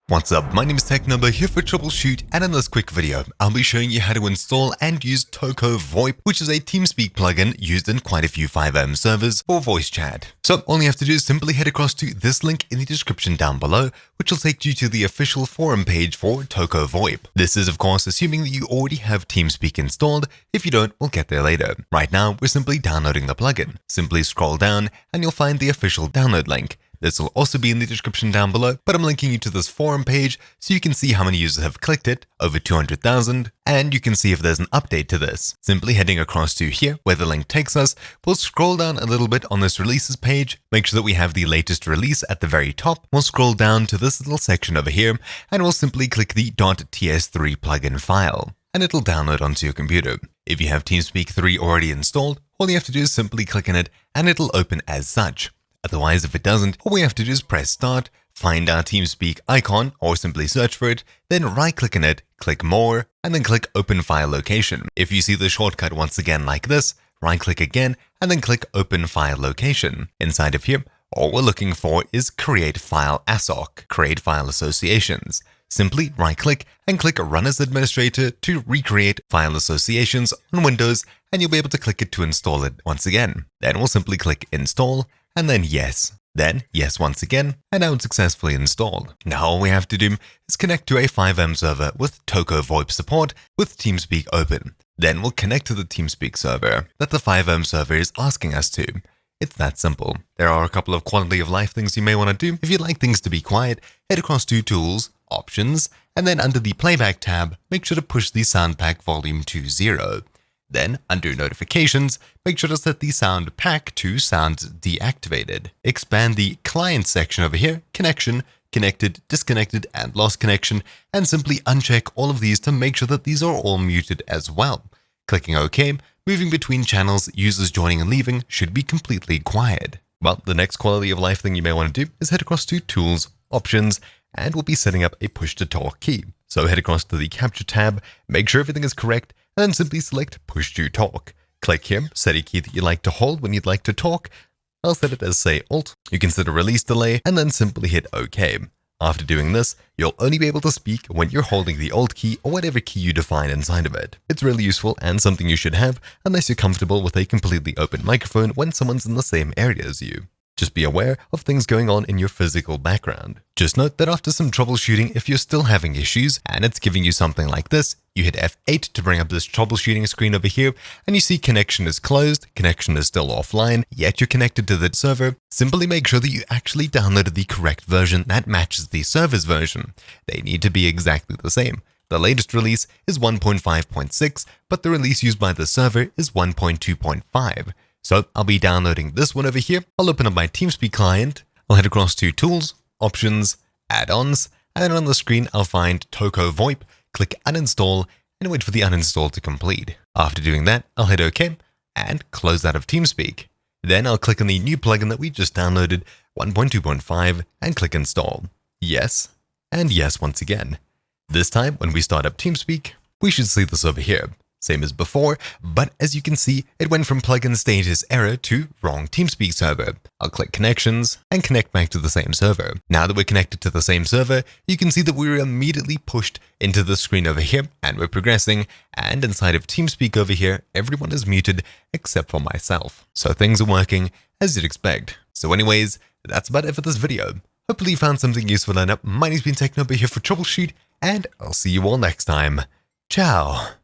What's up, my name is TechNumber here for Troubleshoot, and in this quick video, I'll be showing you how to install and use TokoVOIP, which is a TeamSpeak plugin used in quite a few FiveM servers for voice chat. So all you have to do is simply head across to this link in the description down below, which will take you to the official forum page for TokoVOIP. This is of course assuming that you already have TeamSpeak installed. If you don't, we'll get there later. Right now, we're simply downloading the plugin. Simply scroll down and you'll find the official download link. This will also be in the description down below, but I'm linking you to this forum page so you can see how many users have clicked it, over 200,000, and you can see if there's an update to this. Simply heading across to here, where the link takes us, we'll scroll down a little bit on this releases page, make sure that we have the latest release at the very top. We'll scroll down to this little section over here, and we'll simply click the .ts3 plugin file, and it'll download onto your computer. If you have TeamSpeak 3 already installed, all you have to do is simply click on it, and it'll open as such. Otherwise, if it doesn't, all we have to do is press start, find our TeamSpeak icon, or simply search for it, then right-click on it, click more, and then click open file location. If you see the shortcut once again like this, right-click again, and then click open file location. Inside of here, all we're looking for is create file ASOC, create file associations. Simply right-click and click Run as Administrator to recreate file associations on Windows, and you'll be able to click it to install it once again. Then we'll simply click Install, and then yes. Then yes once again, and now it's successfully installed. Now all we have to do is connect to a FiveM server with TokoVOIP support with TeamSpeak open. Then we'll connect to the TeamSpeak server that the FiveM server is asking us to. It's that simple. There are a couple of quality of life things you may want to do. If you'd like things to be quiet, head across to Tools, Options, and then under the Playback tab, make sure to push the sound pack volume to 0. Then, under Notifications, make sure to set the sound pack to sound deactivated. Expand the Client section over here, Connection, Connected, Disconnected, and Lost Connection, and simply uncheck all of these to make sure that these are all muted as well. Clicking OK, moving between channels, users joining and leaving should be completely quiet. Well, the next quality of life thing you may want to do is head across to Tools, Options, and we'll be setting up a push-to-talk key. So head across to the Capture tab, make sure everything is correct, and then simply select Push to Talk. Click here, set a key that you'd like to hold when you'd like to talk. I'll set it as, say, Alt. You can set a release delay, and then simply hit OK. After doing this, you'll only be able to speak when you're holding the Alt key or whatever key you define inside of it. It's really useful and something you should have unless you're comfortable with a completely open microphone when someone's in the same area as you. Just be aware of things going on in your physical background. Just note that after some troubleshooting, if you're still having issues and it's giving you something like this, you hit F8 to bring up this troubleshooting screen over here, and you see connection is closed, connection is still offline, yet you're connected to the server. Simply make sure that you actually downloaded the correct version that matches the server's version. They need to be exactly the same. The latest release is 1.5.6, but the release used by the server is 1.2.5. So I'll be downloading this one over here. I'll open up my TeamSpeak client. I'll head across to Tools, Options, Add-ons, and then on the screen I'll find TokoVOIP, click Uninstall, and wait for the uninstall to complete. After doing that, I'll hit OK and close out of TeamSpeak. Then I'll click on the new plugin that we just downloaded, 1.2.5, and click Install. Yes, and yes once again. This time, when we start up TeamSpeak, we should see this over here. Same as before, but as you can see, it went from plugin status error to wrong TeamSpeak server. I'll click Connections and connect back to the same server. Now that we're connected to the same server, you can see that we were immediately pushed into the screen over here, and we're progressing, and inside of TeamSpeak over here, everyone is muted except for myself. So things are working as you'd expect. So anyways, that's about it for this video. Hopefully you found something useful and up. My name's been TechNumber here for Troubleshoot, and I'll see you all next time. Ciao!